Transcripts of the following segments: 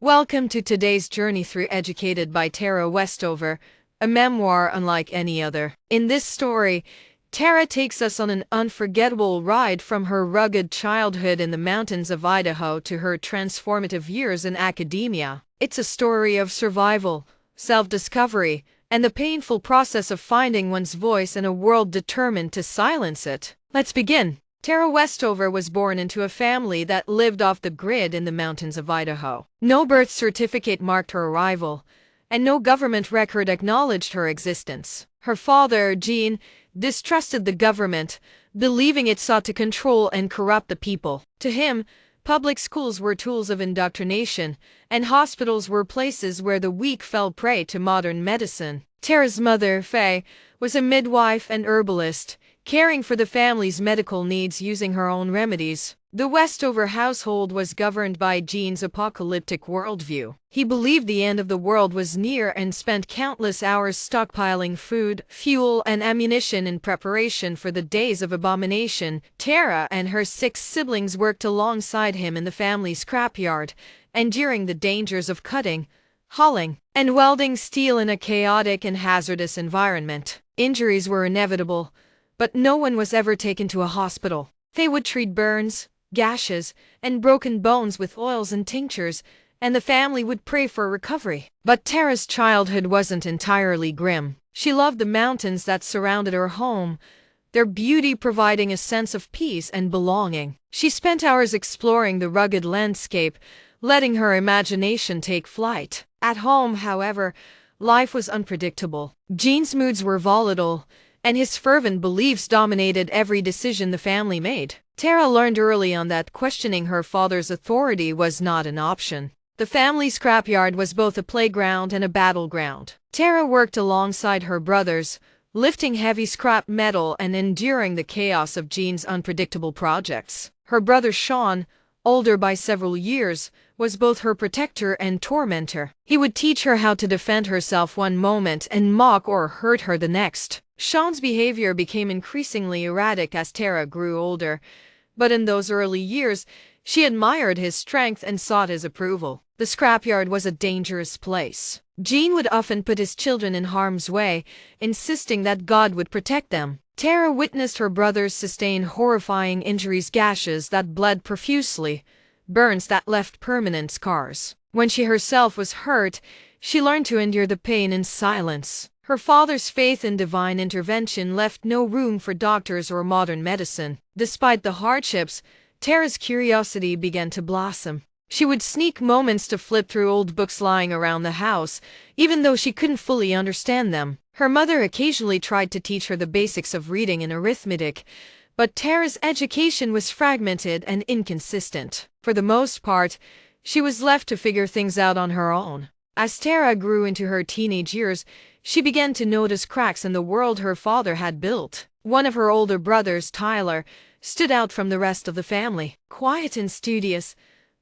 Welcome to today's journey through Educated by Tara Westover, a memoir unlike any other. In this story, Tara takes us on an unforgettable ride from her rugged childhood in the mountains of Idaho to her transformative years in academia. It's a story of survival, self-discovery, and the painful process of finding one's voice in a world determined to silence it. Let's begin. Tara Westover was born into a family that lived off the grid in the mountains of Idaho. No birth certificate marked her arrival, and no government record acknowledged her existence. Her father, Gene, distrusted the government, believing it sought to control and corrupt the people. To him, public schools were tools of indoctrination, and hospitals were places where the weak fell prey to modern medicine. Tara's mother, Faye, was a midwife and herbalist, caring for the family's medical needs using her own remedies. The Westover household was governed by Gene's apocalyptic worldview. He believed the end of the world was near and spent countless hours stockpiling food, fuel, and ammunition in preparation for the days of abomination. Tara and her 6 siblings worked alongside him in the family's scrapyard, enduring the dangers of cutting, hauling, and welding steel in a chaotic and hazardous environment. Injuries were inevitable, but no one was ever taken to a hospital. They would treat burns, gashes, and broken bones with oils and tinctures, and the family would pray for recovery. But Tara's childhood wasn't entirely grim. She loved the mountains that surrounded her home, their beauty providing a sense of peace and belonging. She spent hours exploring the rugged landscape, letting her imagination take flight. At home, however, life was unpredictable. Gene's moods were volatile, and his fervent beliefs dominated every decision the family made. Tara learned early on that questioning her father's authority was not an option. The family scrapyard was both a playground and a battleground. Tara worked alongside her brothers, lifting heavy scrap metal and enduring the chaos of Gene's unpredictable projects. Her brother Sean, older by several years, was both her protector and tormentor. He would teach her how to defend herself one moment and mock or hurt her the next. Sean's behavior became increasingly erratic as Tara grew older, but in those early years, she admired his strength and sought his approval. The scrapyard was a dangerous place. Gene would often put his children in harm's way, insisting that God would protect them. Tara witnessed her brothers sustain horrifying injuries, gashes that bled profusely, burns that left permanent scars. When she herself was hurt, she learned to endure the pain in silence. Her father's faith in divine intervention left no room for doctors or modern medicine. Despite the hardships, Tara's curiosity began to blossom. She would sneak moments to flip through old books lying around the house, even though she couldn't fully understand them. Her mother occasionally tried to teach her the basics of reading and arithmetic, but Tara's education was fragmented and inconsistent. For the most part, she was left to figure things out on her own. As Tara grew into her teenage years, she began to notice cracks in the world her father had built. One of her older brothers, Tyler, stood out from the rest of the family. Quiet and studious,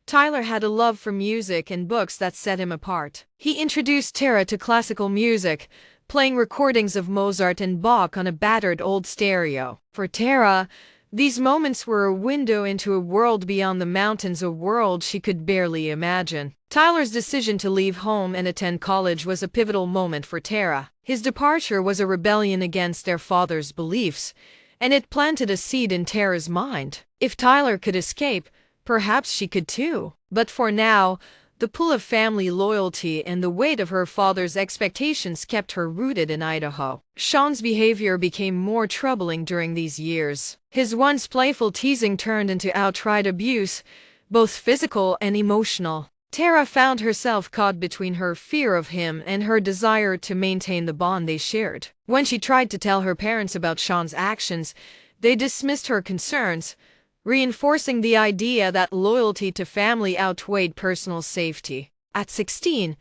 Tyler had a love for music and books that set him apart. He introduced Tara to classical music, playing recordings of Mozart and Bach on a battered old stereo. For Tara, these moments were a window into a world beyond the mountains, a world she could barely imagine. Tyler's decision to leave home and attend college was a pivotal moment for Tara. His departure was a rebellion against their father's beliefs, and it planted a seed in Tara's mind. If Tyler could escape, perhaps she could too. But for now, the pull of family loyalty and the weight of her father's expectations kept her rooted in Idaho. Sean's behavior became more troubling during these years. His once playful teasing turned into outright abuse, both physical and emotional. Tara found herself caught between her fear of him and her desire to maintain the bond they shared. When she tried to tell her parents about Sean's actions, they dismissed her concerns, reinforcing the idea that loyalty to family outweighed personal safety. At 16,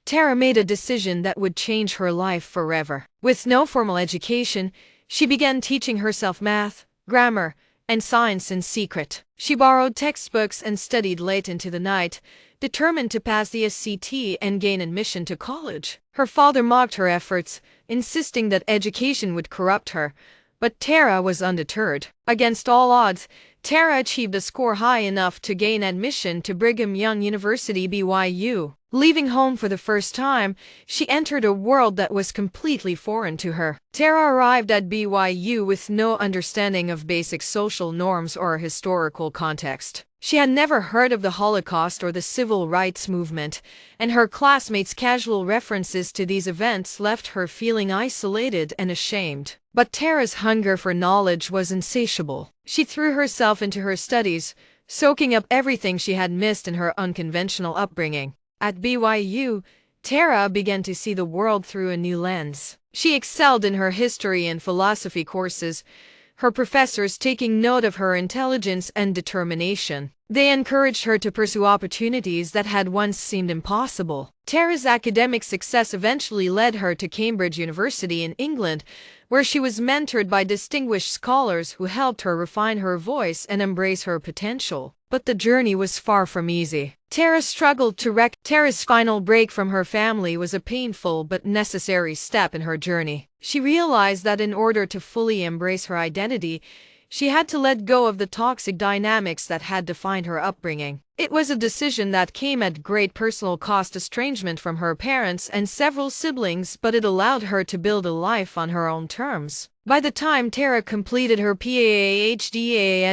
Tara made a decision that would change her life forever. With no formal education, she began teaching herself math, grammar, and science in secret. She borrowed textbooks and studied late into the night, determined to pass the SAT and gain admission to college. Her father mocked her efforts, insisting that education would corrupt her, but Tara was undeterred. Against all odds, Tara achieved a score high enough to gain admission to Brigham Young University BYU. Leaving home for the first time, she entered a world that was completely foreign to her. Tara arrived at BYU with no understanding of basic social norms or historical context. She had never heard of the Holocaust or the Civil Rights Movement, and her classmates' casual references to these events left her feeling isolated and ashamed. But Tara's hunger for knowledge was insatiable. She threw herself into her studies, soaking up everything she had missed in her unconventional upbringing. At BYU, Tara began to see the world through a new lens. She excelled in her history and philosophy courses, her professors taking note of her intelligence and determination. They encouraged her to pursue opportunities that had once seemed impossible. Tara's academic success eventually led her to Cambridge University in England, where she was mentored by distinguished scholars who helped her refine her voice and embrace her potential. But the journey was far from easy. Tara struggled to Tara's final break from her family was a painful but necessary step in her journey. She realized that in order to fully embrace her identity, she had to let go of the toxic dynamics that had defined her upbringing. It was a decision that came at great personal cost, estrangement from her parents and several siblings, but it allowed her to build a life on her own terms. By the time Tara completed her PhD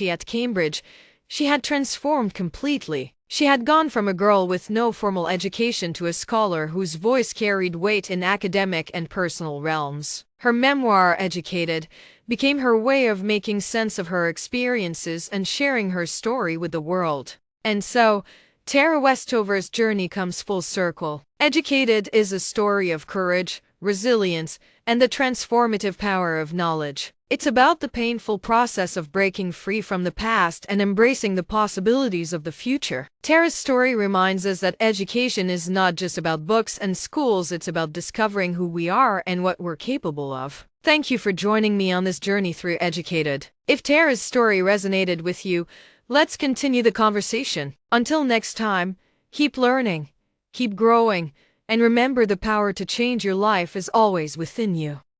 at Cambridge, she had transformed completely. She had gone from a girl with no formal education to a scholar whose voice carried weight in academic and personal realms. Her memoir, Educated, became her way of making sense of her experiences and sharing her story with the world. And so, Tara Westover's journey comes full circle. Educated is a story of courage, resilience, and the transformative power of knowledge. It's about the painful process of breaking free from the past and embracing the possibilities of the future. Tara's story reminds us that education is not just about books and schools, it's about discovering who we are and what we're capable of. Thank you for joining me on this journey through Educated. If Tara's story resonated with you, let's continue the conversation. Until next time, keep learning, keep growing, and remember the power to change your life is always within you.